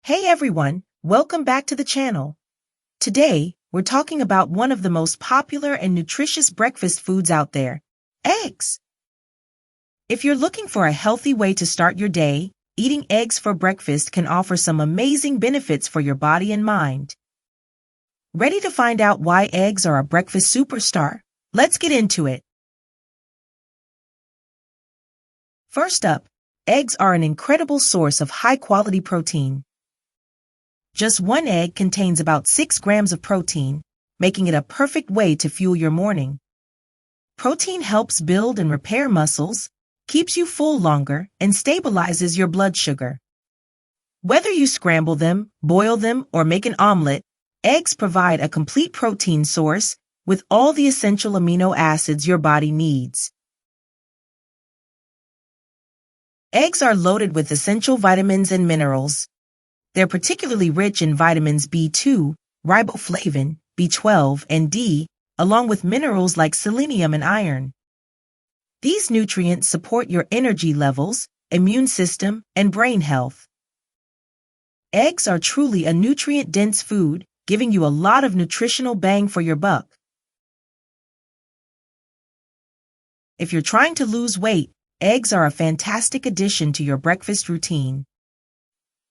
Hey everyone, welcome back to the channel. Today, we're talking about one of the most popular and nutritious breakfast foods out there, eggs. If you're looking for a healthy way to start your day, eating eggs for breakfast can offer some amazing benefits for your body and mind. Ready to find out why eggs are a breakfast superstar? Let's get into it. First up, eggs are an incredible source of high-quality protein. Just one egg contains about 6 grams of protein, making it a perfect way to fuel your morning. Protein helps build and repair muscles, keeps you full longer, and stabilizes your blood sugar. Whether you scramble them, boil them, or make an omelet, eggs provide a complete protein source with all the essential amino acids your body needs. Eggs are loaded with essential vitamins and minerals. They're particularly rich in vitamins B2, riboflavin, B12, and D, along with minerals like selenium and iron. These nutrients support your energy levels, immune system, and brain health. Eggs are truly a nutrient-dense food, giving you a lot of nutritional bang for your buck. If you're trying to lose weight, eggs are a fantastic addition to your breakfast routine.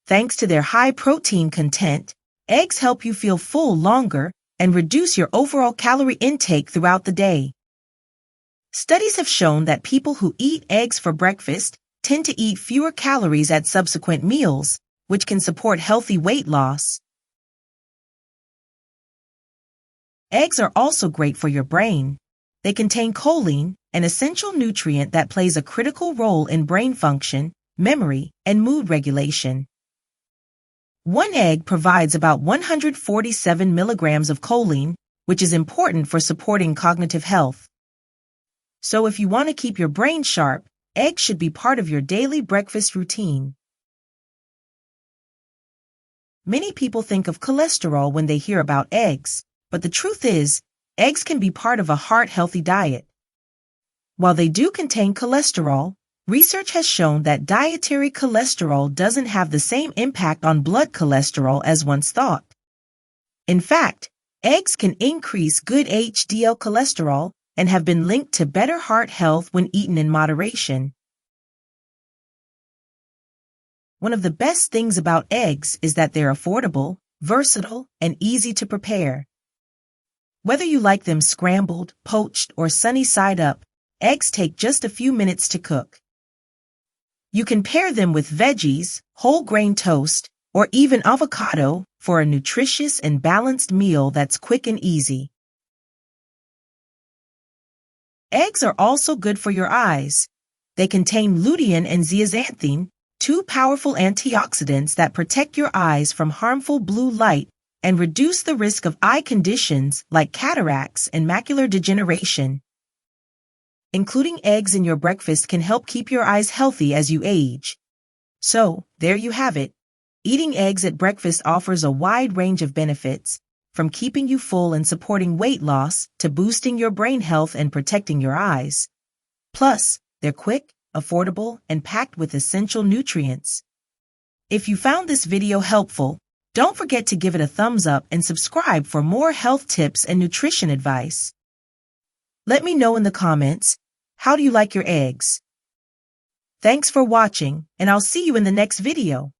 Thanks to their high protein content, eggs help you feel full longer and reduce your overall calorie intake throughout the day. Studies have shown that people who eat eggs for breakfast tend to eat fewer calories at subsequent meals, which can support healthy weight loss. Eggs are also great for your brain. They contain choline, an essential nutrient that plays a critical role in brain function, memory, and mood regulation. One egg provides about 147 milligrams of choline, which is important for supporting cognitive health. So if you want to keep your brain sharp, eggs should be part of your daily breakfast routine. Many people think of cholesterol when they hear about eggs, but the truth is, eggs can be part of a heart-healthy diet. While they do contain cholesterol, research has shown that dietary cholesterol doesn't have the same impact on blood cholesterol as once thought. In fact, eggs can increase good HDL cholesterol and have been linked to better heart health when eaten in moderation. One of the best things about eggs is that they're affordable, versatile, and easy to prepare. Whether you like them scrambled, poached, or sunny side up, eggs take just a few minutes to cook. You can pair them with veggies, whole grain toast, or even avocado for a nutritious and balanced meal that's quick and easy. Eggs are also good for your eyes. They contain lutein and zeaxanthin, two powerful antioxidants that protect your eyes from harmful blue light and reduce the risk of eye conditions like cataracts and macular degeneration. Including eggs in your breakfast can help keep your eyes healthy as you age. So, there you have it. Eating eggs at breakfast offers a wide range of benefits, from keeping you full and supporting weight loss to boosting your brain health and protecting your eyes. Plus, they're quick, affordable, and packed with essential nutrients. If you found this video helpful, don't forget to give it a thumbs up and subscribe for more health tips and nutrition advice. Let me know in the comments, how do you like your eggs? Thanks for watching, and I'll see you in the next video.